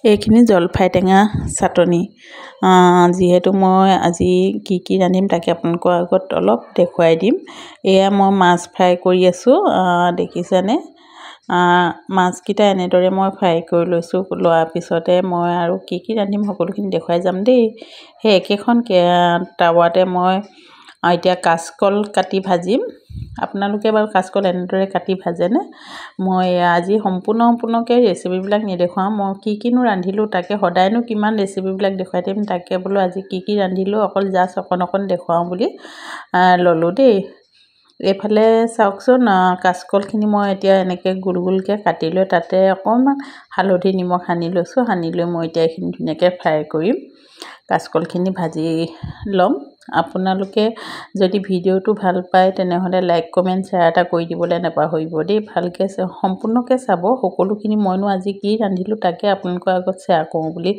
এইখিনি জলফাই টেঙা চাটনি যিহেতু মই আজি কি ৰান্ধিম তাকে আপোনালোকৰ আগত অলপ দেখুৱাই দিম। এয়া মই মাছ ফ্ৰাই কৰি আছোঁ, দেখিছেনে? মাছকেইটা এনেদৰে মই ফ্ৰাই কৰি লৈছোঁ। লোৱাৰ পিছতে মই আৰু কি ৰান্ধিম সকলোখিনি দেখুৱাই যাম দেই। সেই একেখন টাৱাতে মই এতিয়া কাচকল কাটি ভাজিম। আপোনালোকে বাৰু কাচকল এনেদৰে কাটি ভাজেনে? মই আজি সম্পূৰ্ণকৈ ৰেচিপিবিলাক নেদেখুৱাওঁ। মই কিনো ৰান্ধিলোঁ তাকে সদায়নো কিমান ৰেচিপিবিলাক দেখুৱাই দিম, তাকে বোলো আজি কি ৰান্ধিলোঁ অকল জাষ্ট অকণ দেখুৱাওঁ বুলি ল'লোঁ দেই। এইফালে চাওকচোন, কাচকলখিনি মই এতিয়া এনেকৈ গোলকৈ কাটি লৈ তাতে অকণমান হালধি নিমখ সানি লৈছোঁ। সানি লৈ মই এতিয়া এইখিনি ধুনীয়াকৈ ফ্ৰাই কৰিম, কাচকলখিনি ভাজি ল'ম। আপোনালোকে যদি ভিডিঅ'টো ভাল পায় তেনেহ'লে লাইক কমেণ্ট শ্বেয়াৰ এটা কৰি দিবলৈ নাপাহৰিব দেই। ভালকৈ সম্পূৰ্ণকৈ চাব। সকলোখিনি মইনো আজি কি ৰান্ধিলোঁ তাকে আপোনালোকৰ আগত শ্বেয়াৰ কৰোঁ বুলি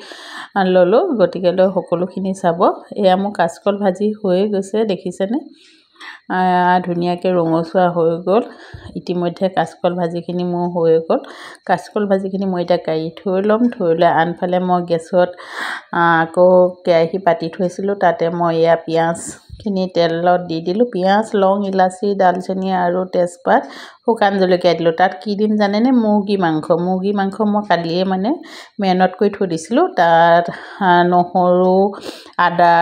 ল'লোঁ, গতিকেলৈ সকলোখিনি চাব। এয়া মোৰ কাচকল ভাজি হৈয়ে গৈছে, দেখিছেনে? ধুনীয়াকৈ ৰঙচুৱা হৈ গ'ল। ইতিমধ্যে কাচকল ভাজিখিনি মোৰ হৈ গ'ল। কাচকল ভাজিখিনি মই এতিয়া কাঢ়ি থৈ ল'ম। থৈ লৈ আনফালে মই গেছত আকৌ কেৰাহী পাতি থৈছিলোঁ, তাতে মই এয়া পিঁয়াজখিনি তেলত দি দিলোঁ। পিঁয়াজ, লং, ইলাচি, ডালচেনি আৰু তেজপাত, শুকান জলকীয়া দিলোঁ। তাত কি দিম জানেনে? মুৰ্গী মাংস মই কালিয়ে মানে মেৰিনেট কৰি থৈ দিছিলোঁ। তাত নহৰু, আদা,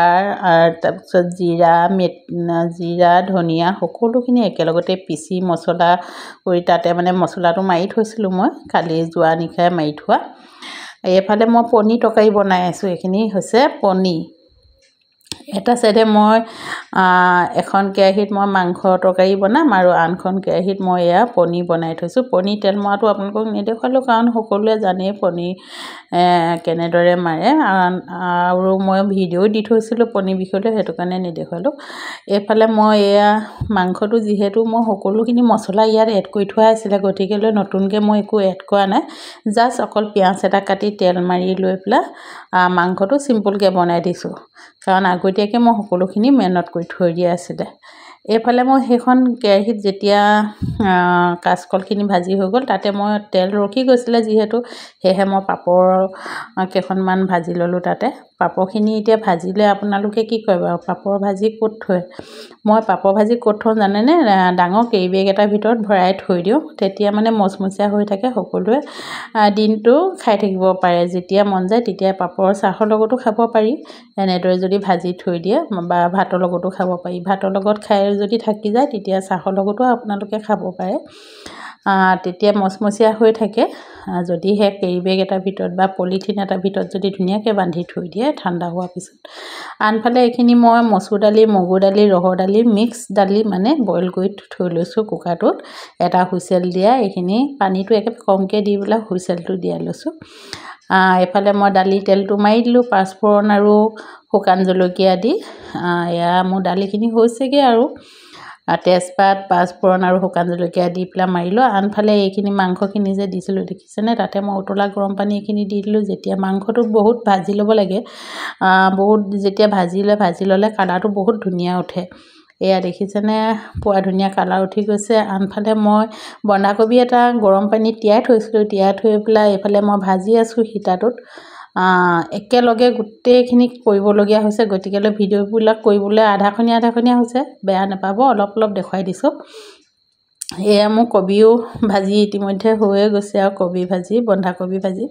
তাৰপিছত জিৰা, ধনিয়া সকলোখিনি একেলগতে পিচি মছলা কৰি তাতে মানে মছলাটো মাৰি থৈছিলোঁ মই কালি যোৱা নিশাই মাৰি থোৱা। এইফালে মই পনীৰ তৰকাৰী বনাই আছোঁ। এইখিনি হৈছে পনীৰ। এটা চাইডে মই এখন কেৰাহীত মই মাংস তৰকাৰী বনাম আৰু আনখন কেৰাহীত মই এয়া পনীৰ বনাই থৈছোঁ। পনীৰ তেল মৰাটো আপোনালোকক নেদেখুৱালোঁ কাৰণ সকলোৱে জানেই পনীৰ কেনেদৰে মাৰে, আৰু মই ভিডিঅ' দি থৈছিলোঁ পনীৰ বিষয়লৈ, সেইটো কাৰণে নেদেখুৱালোঁ। এইফালে মই এয়া মাংসটো যিহেতু মই সকলোখিনি মছলা ইয়াত এড কৰি থোৱা আছিলে, গতিকেলৈ নতুনকৈ মই একো এড কৰা নাই। জাষ্ট অকল পিঁয়াজ এটা কাটি তেল মাৰি লৈ পেলাই মাংসটো চিম্পুলকৈ বনাই দিছোঁ, কাৰণ আগতীয়াকৈ মই সকলোখিনি মেৰিনেট কৰি থৈ দিয়া আছিলে। এইফালে মই সেইখন কেৰাহীত যেতিয়া কাচকলখিনি ভাজি হৈ গ'ল, তাতে মই তেল ৰখি গৈছিলে যিহেতু, সেয়েহে মই পাপৰ কেইখনমান ভাজি ল'লোঁ তাতে। পাপৰখিনি এতিয়া ভাজিলে আপোনালোকে কি কয় বাৰু? পাপৰ ভাজি ক'ত থয়? মই পাপৰ ভাজি ক'ত থওঁ জানেনে? ডাঙৰ কেৰি বেগ এটাৰ ভিতৰত ভৰাই থৈ দিওঁ, তেতিয়া মানে মচমচীয়া হৈ থাকে। সকলোৱে দিনটো খাই থাকিব পাৰে, যেতিয়া মন যায় তেতিয়া পাপৰ চাহৰ লগতো খাব পাৰি। এনেদৰে যদি ভাজি থৈ দিয়ে বা ভাতৰ লগতো খাব পাৰি। ভাতৰ লগত খাই যদি থাকি যায় তেতিয়া চাহৰ লগতো আপোনালোকে খাব পাৰে। তেতিয়া মচমচীয়া হৈ থাকে। যদিহে কেৰি বেগ এটাৰ ভিতৰত বা পলিথিন এটাৰ ভিতৰত যদি ধুনীয়াকৈ বান্ধি থৈ দিয়ে ঠাণ্ডা হোৱাৰ পিছত। আনফালে এইখিনি মই মচুৰ দালি, মগুৰ দালি, ৰহৰ দালি, মিক্স দালি মানে বইল কৰি থৈ লৈছোঁ কুকাৰটোত। এটা হুইচেল দিয়া, এইখিনি পানীটো একেবাৰে কমকৈ দি পেলাই হুইচেলটো দিয়াই লৈছোঁ। এইফালে মই দালি তেলটো মাৰি দিলোঁ, পাঁচফোৰণ আৰু শুকান জলকীয়া দি। এয়া মোৰ দালিখিনি হৈছেগৈ আৰু তেজপাত, পাঁচফোৰণ আৰু শুকান জলকীয়া দি পেলাই মাৰিলোঁ। আনফালে এইখিনি মাংসখিনি যে দিছিলোঁ দেখিছেনে? তাতে মই উতলা গৰম পানী এইখিনি দি দিলোঁ। যেতিয়া মাংসটো বহুত ভাজি ল'ব লাগে, যেতিয়া ভাজি ল'লে কালাৰটো বহুত ধুনীয়া উঠে। এয়া দেখিছেনে? পুৰা ধুনীয়া কালাৰ উঠি গৈছে। আনফালে মই বন্ধাকবি এটা গৰম পানীত তিয়াই থৈছিলোঁ, তিয়াই থৈ পেলাই এইফালে মই ভাজি আছোঁ হিটাৰটোত। একেলগে গোটেইখিনি কৰিবলগীয়া হৈছে, গতিকেলৈ ভিডিঅ'বিলাক কৰিবলৈ আধাখনীয়া হৈছে, বেয়া নাপাব। অলপ দেখুৱাই দিছোঁ। এয়া মোৰ কবিও ভাজি ইতিমধ্যে হৈয়ে গৈছে, আৰু কবি ভাজি, বন্ধাকবি ভাজি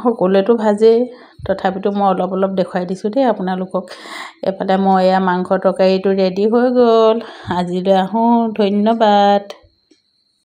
সকলোৱেতো ভাজেই, তথাপিতো মই অলপ দেখুৱাই দিছোঁ দেই আপোনালোকক। এইফালে মই এয়া মাংস তৰকাৰীটো ৰেডি হৈ গ'ল। আজিলৈ আহোঁ, ধন্যবাদ।